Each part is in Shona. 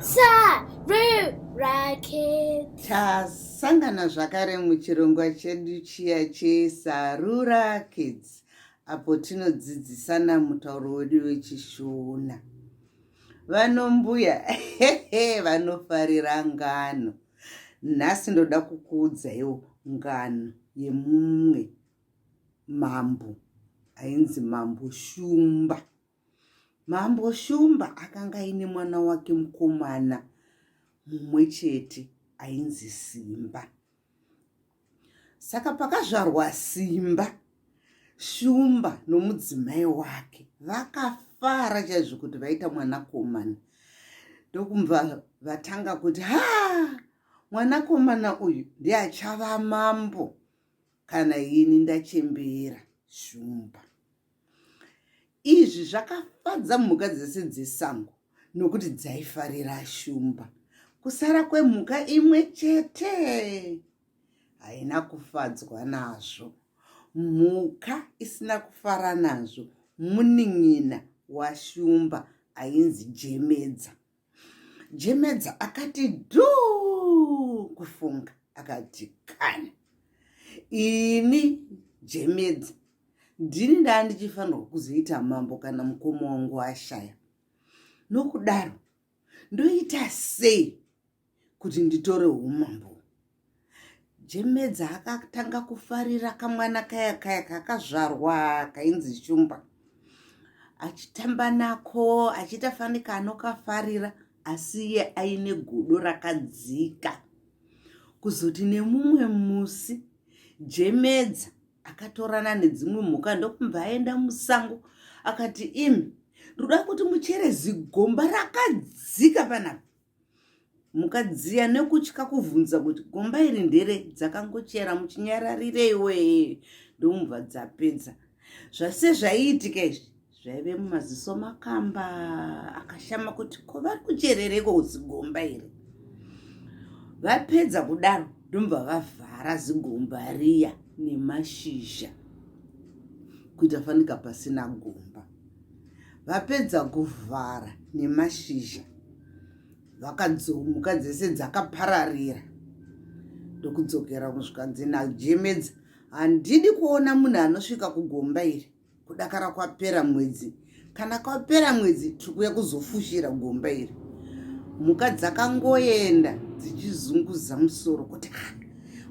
Sarura Kids. Tasangana zvakare muchirongwa chedu chiya cheSarura Kids apo tinodzidzisana mutauro wedu wechishona. Vanombuya vanofarira ngano. Nhasi ndoda kukuudzaiwo ngano yemumwe mambo ainzi Mambo Shumba. Mambo Shumba akanga aine mwana wake mukomana mumwe chete ainzi Simba. Saka pakazvarwa Simba, Shumba nomudzimai wake vakafara chaizvo kuti vaita mwanakomana. Ndokumva vatanga kuti mwanakomana uyu ndiye achava mambo kana ini ndachembera Shumba. Izvi zvakafadza mhuka dzese dzesango nokuti dzaifarira Shumba. Kusara kwemhuka imwe chete haina kufadzwa nazvo. Mhuka isina kufara nazvo munin'ina waShumba ainzi Jemedza. Jemedza akati dhuu kufunga, akati kani, ini Jemedza ndini ndaandichifanirwa kuzoita mambo kana mukoma wangu ashaya. Nokudaro ndoita sei kuti nditore umambo? Jemedza akatanga kufarira kamwana kaya kakazvarwa kainzi Shumba, achitamba nako, achitafanika anokafarira, asi iye aine godo rakadzika. Kuzoti nemumwe musi Jemedza akatorana nedzimwe mhuka ndokumva aenda musango, akati imi ndoda kuti muchere zigomba rakadzika panapa. Mhuka dziya nekutya kuvhunza kuti gomba iri ndere dzakangochera muchinyararireiwe, ndomubva dzapedza. Zvase zvaiitika izvi zvaive mumaziso makamba, akashama kuti ko vari kucherereko zigomba iri. Vapedza kudaro ndomubva vavhara zigomba riya nemashizha kuti afanika pasina gomba. Vapedza kuvhara nemashizha, mhuka dzese dzakapararira. Ndokudzokera kusvikanzi naJemedza, handidi kuona munhu anosvika kugomba iri kudakara kwapera mwedzi. Kana kwapera mwedzi tiri kuuya kuzofushira gomba iri. Mhuka dzakangoenda dzichizunguza musoro kuti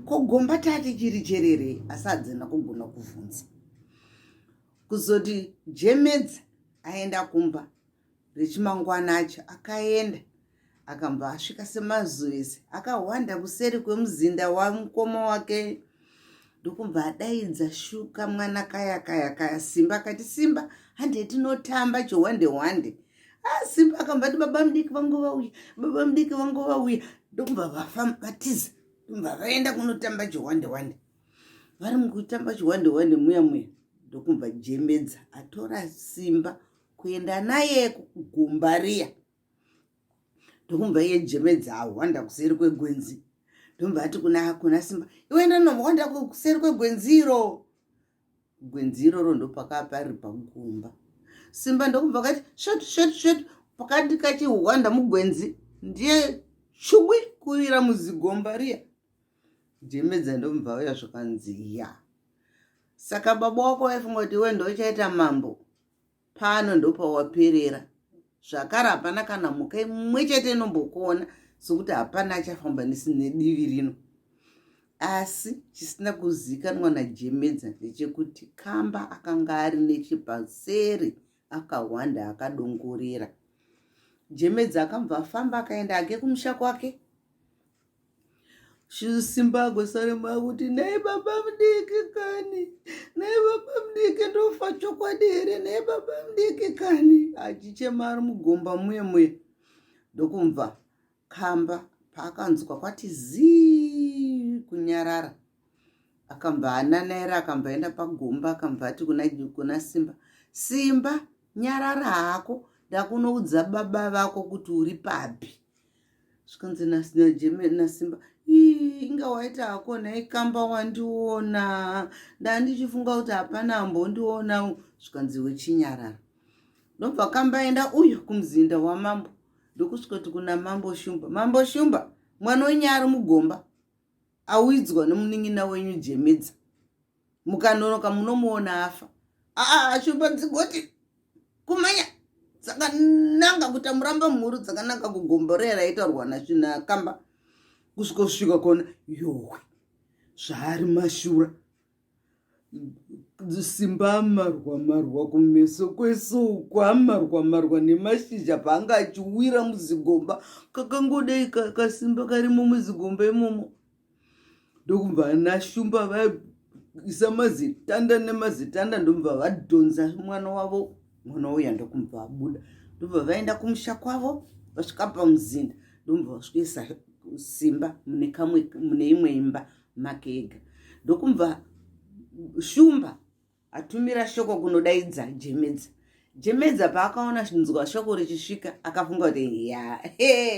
ko gomba tati chiri cherere, asi hadzina kugona kuvhunza. Kuzoti Jemedza aenda kumba rechimangwana acho, akaenda akamba asvika semazuvese, akahwanda kuseri kwemuzinda wamukoma wake. Ndokumva adaidza shuka mwana kaya Simba, akati Simba hande tinotamba chihwande. Simba akambati baba mudiki vangu vauya, baba mudiki vangu vauya. Ndokumva vatiza, ndokumva vaenda kunotamba chihwande. Vari mukutamba chihwande muya. Ndokumva Jemedza atora Simba kuenda naye kugomba riya. Ndokumva iye Jemedza ahwanda kuseri kwegwenzi. Ndomva ati kuna Simba, iwe ndanohwanda kuseri kwegwenziro. Gwenziro ndo pakapari pagomba. Simba ndokumva kati shoti pakati kachihwanda mugwenzi ndiye chubwi kuwira muzigomba riya. Jemedza ndomva uya zvakanzi ya. Saka baba wako waifunga kuti iwe ndochaita mambo, pano ndopawaperera. Zvakare hapana kana mhuka imwe chete inombokuona, sokuti hapana achafamba nedivi rino. Asi chisina kuzikanwa naJemedza ndechekuti kamba akanga ari nechepaseri, akahwanda akadongorera. Jemedza akabva afamba akaenda ake kumusha kwake. Simba agosarema kuti nei baba mudiki kani, nei baba mudiki ndofa chokwadi here, nei baba mudiki kani, achichema ari mugomba muye. Ndokumva kamba paakanzwa kwati zii kunyarara, akamba ananaira, akambaenda pagomba, akamba ati kuna Simba, Simba nyarara hako, ndakunoudza baba vako kuti uri papi. Zvikanzi naSimba, inga waita hako nhai kamba wandiona, ndandichifunga kuti hapana ambondiona. Zvikanzi wechinyarara. Ndobva kamba enda uyu kumuzinda wamambo. ndokusvika kuti kuna Mambo Shumba, Mambo Shumba, mwana wenyu ari mugomba, awidzwa nomunin'ina wenyu Jemedza. Mukanonoka munomuona afa. Shumba dzigoti kumanya dzakananga kuti muramba mhuru dzakananga kugomborera itaurwa nakamba. Kusvika kona yowe zvari mashura. Simba amarwa kumeso kweso uko amarwa nemashizha paanga achiwira muzigomba. Kakangodei kasimba karimo muzigomba imomo. Ndokumva ana Shumba vaisa mazitanda nemazitanda ndomva vadhonza mwana wavo. Mwana uya ndokumva abuda. Ndomva vaenda kumusha kwavo vasvika pamuzinda. Ndomva vasvika Simba mune imwe imba make ega. Ndokumva Shumba atumira shoko kunodaidza Jemedza. Jemedza paakaona nzwa shoko richisvika akafunga kuti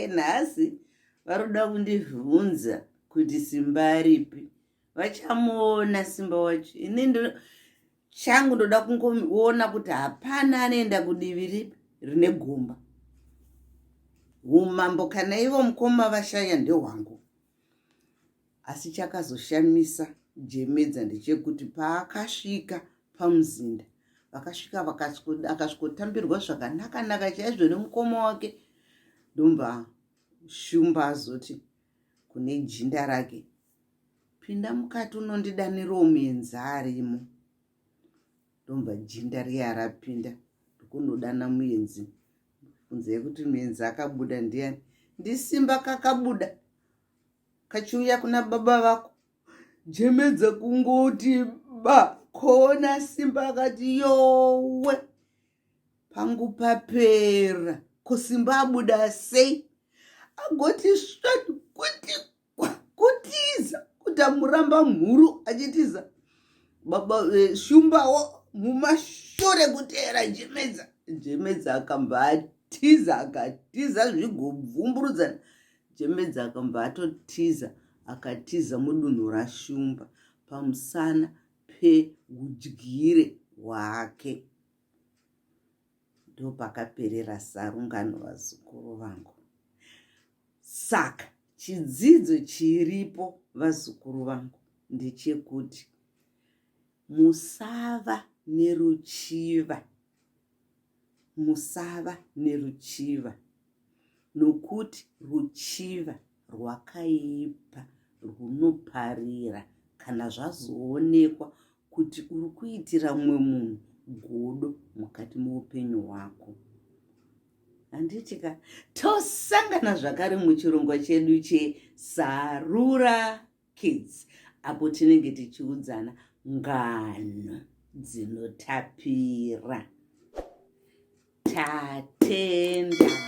nhasi varoda kundibvunza kuti Simba ripi. Vachamuona Simba wacho. Ini changu ndoda kungoona kuti hapana anoenda kudivi ripi rine gomba. Umambo kana ivo mukoma vashaya ndehwangu. Asi chakazoshamisa Jemedza ndechekuti paakasvika pamuzinda, vakasvika akasvikotambirwa zvakanaka chaizvo nemukoma wake. Ndomba Shumba azoti kune jinda rake, pinda mukati unondidanirawo muenzi arimo. Ndomba jinda riya rapinda ndokundodana muenzi. Kunze kuti muenzi akabuda ndiani? Ndisimba kakabuda kachiuya kuna baba vako. Jemedza kungoti kona Simba akati yowe pangu papera. Ko Simba abuda sei? Agoti svatu kutiza kuti amuramba mhuru achitiza. Baba Shumbawo mumashore kuteera Jemedza. Jemedza akambatiza akatiza zvigobvumburudzana. Jemedza akambatotiza akatiza mudunhu raShumba pamusana peudyire hwake. Ndopakaperera sarungano vazukuru vangu. Saka chidzidzo chiripo vazukuru vangu ndechekuti musava neruchiva. Musava neruchiva. Nokuti ruchiva rwakaipa runoparira kana zvazoonekwa kuti uri kuitira mumwe munhu godo mukati muupenyu hwako. Handitika tosangana zvakare muchirongwa chedu cheSarura Kids, apo tinenge tichiudzana ngano dzinotapira. Tatenda.